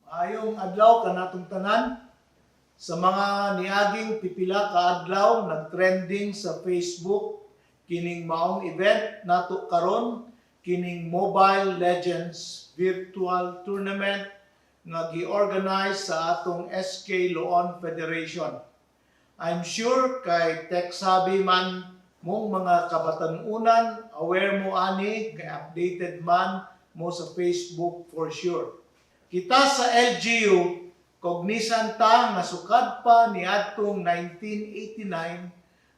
Ayong adlaw kanatong tanan sa mga niaging pipila ka adlaw nagtrending sa Facebook kining maong event nato karon kining Mobile Legends virtual tournament nga gi-organize sa atong SK Loon Federation. I'm sure kay tech savvy man mong mga kabatan-unan, aware mo ani, kay updated man mo sa Facebook for sure. Kita sa LGU, kognisan ta nga sukad pa ni atong 1989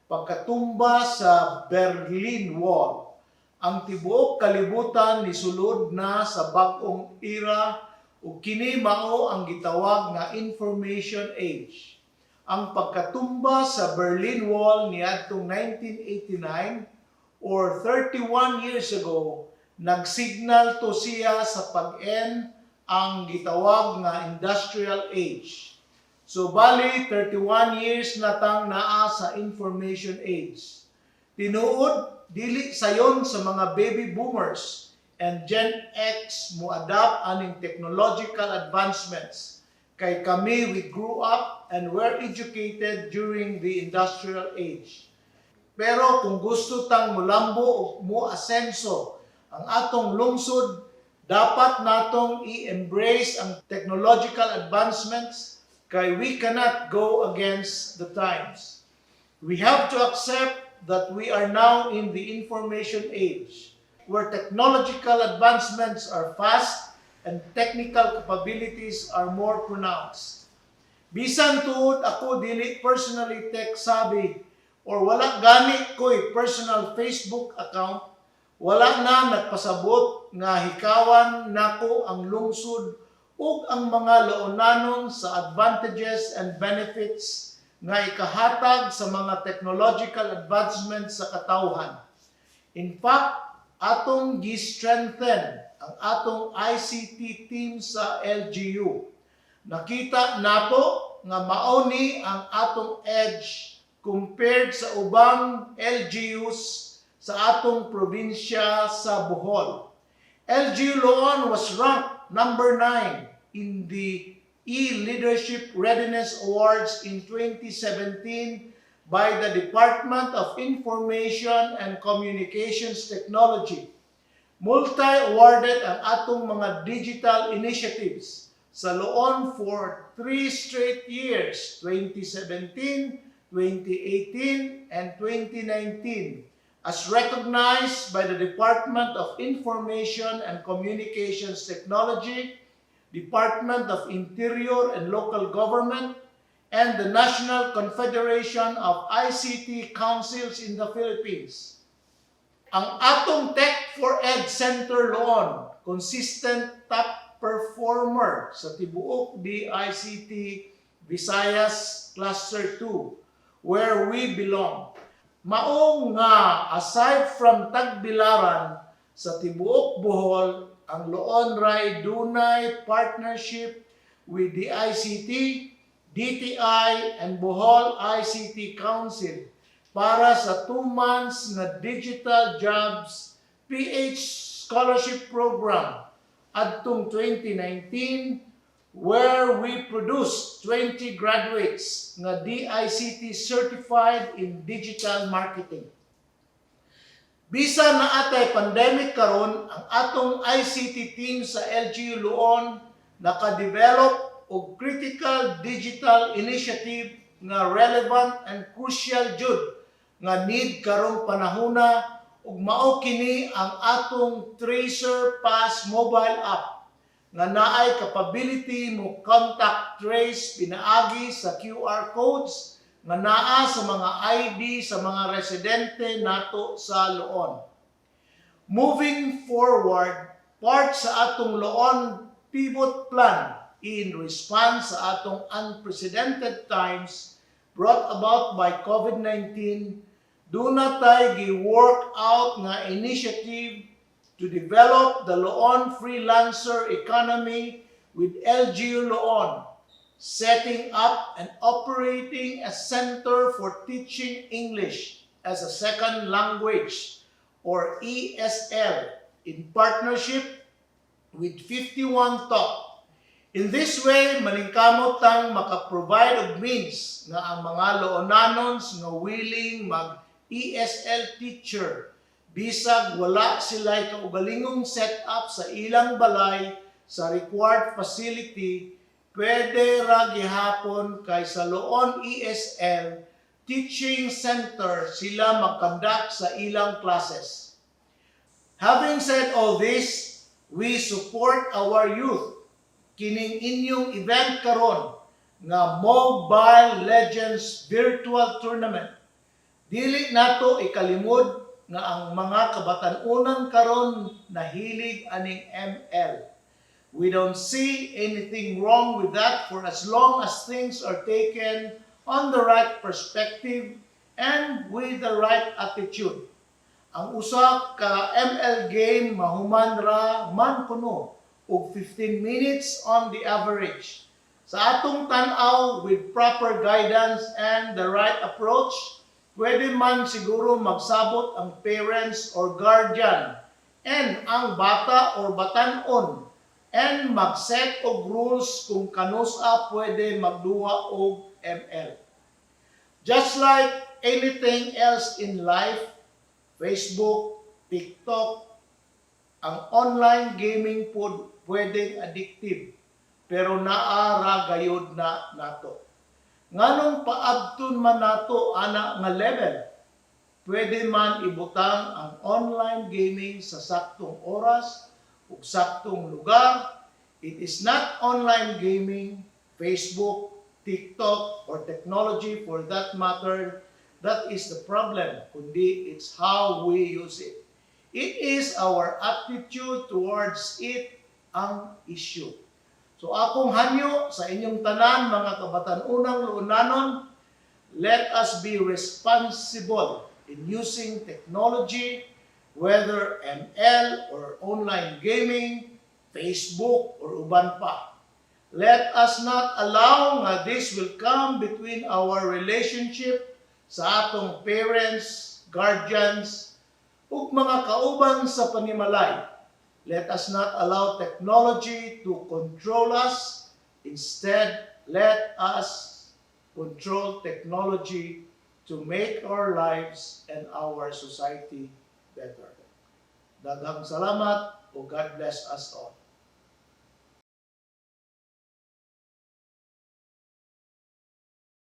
pagkatumba sa Berlin Wall. Ang tibuok kalibutan ni sulod na sa bag-ong era ug kini mao ang gitawag nga Information Age. Ang pagkatumba sa Berlin Wall ni atong 1989 or 31 years ago, nagsignal to siya sa pag-end ang gitawag nga Industrial Age. So bali 31 years na tang naa sa Information Age. Tinuod dili sayon sa mga baby boomers and Gen X mo adapt aning technological advancements. Kay kami, we grew up and were educated during the Industrial Age. Pero kung gusto tang mulambo o mo asenso ang atong lungsod, dapat natong i-embrace ang technological advancements kay we cannot go against the times. We have to accept that we are now in the information age where technological advancements are fast and technical capabilities are more pronounced. Bisan tuod ako dili personally tech savvy or wala gani ko'y personal Facebook account, wala na nagpasabot nga hikawan nako ang lungsod ug ang mga laonanon sa advantages and benefits nga ikahatag sa mga technological advancements sa katawhan. In fact, atong gi-strengthen ang atong ICT team sa LGU. Nakita nato nga mao ni ang atong edge compared sa ubang LGUs sa atong probinsya sa Bohol. LGU Loon was ranked number 9 in the E-Leadership Readiness Awards in 2017 by the Department of Information and Communications Technology. Multi-awarded ang atong mga digital initiatives sa Loon for 3 straight years, 2017, 2018, and 2019. As recognized by the Department of Information and Communications Technology, Department of Interior and Local Government, and the National Confederation of ICT Councils in the Philippines. Ang atong Tech for Ed Center Loon, consistent top performer sa tibuok DICT Visayas Cluster 2, where we belong. Mao nga aside from Tagbilaran sa tibuok Bohol, ang Loon ray dunay partnership with the ICT, DTI, and Bohol ICT Council para sa 2 months na Digital Jobs PH Scholarship Program adtong 2019, where we produced 20 graduates nga DICT certified in digital marketing. Bisan na atay pandemic karon, ang atong ICT team sa LGU Loon naka-develop og critical digital initiative nga relevant and crucial jud nga need karong panahona ug mao kini ang atong Tracer Pass mobile app nga naay capability mo contact trace pinaagi sa QR codes nga naa sa mga ID sa mga residente nato sa Loon. Moving forward, part sa atong Loon pivot plan in response sa atong unprecedented times brought about by COVID-19, do na tay gi-work out nga initiative to develop the Loon freelancer economy with LGU Loon, setting up and operating a center for teaching English as a second language or ESL in partnership with 51 Talk, In this way, maningkamot tang maka-provide og means nga ang mga loonanons nga willing mag-ESL teacher bisag wala sila kaugalingong setup sa ilang balay sa required facility, pwede ra gihapon kay sa loon ESL teaching center sila mag-conduct sa ilang classes. Having said all this, we support our youth kining inyong event karon nga Mobile Legends Virtual Tournament. Dili nato ikalimod nga ang mga kabatan-unan karon nahilig aning ML. We don't see anything wrong with that for as long as things are taken on the right perspective and with the right attitude. Ang usa ka ML game mahuman ra man kuno og 15 minutes on the average. Sa atong tan-aw with proper guidance and the right approach, pwede man siguro magsabot ang parents or guardian and ang bata or batan-on and mag-set og rules kung kanusa pwede magduwa og ML. Just like anything else in life, Facebook, TikTok, ang online gaming po pwedeng addictive, pero naara gayud na nato. Nganong paabton man nato ana nga level, pwede man ibutang ang online gaming sa saktong oras ug saktong lugar. It is not online gaming, Facebook, TikTok, or technology for that matter, that is the problem, kundi it's how we use it. It is our attitude towards it ang issue. So akong hanyo sa inyong tanan, mga kabatan-unang luunanon, let us be responsible in using technology, whether ML or online gaming, Facebook, or uban pa. Let us not allow nga this will come between our relationship sa atong parents, guardians, ug mga kauban sa panimalay. Let us not allow technology to control us. Instead, let us control technology to make our lives and our society better. Daghang salamat o God bless us all.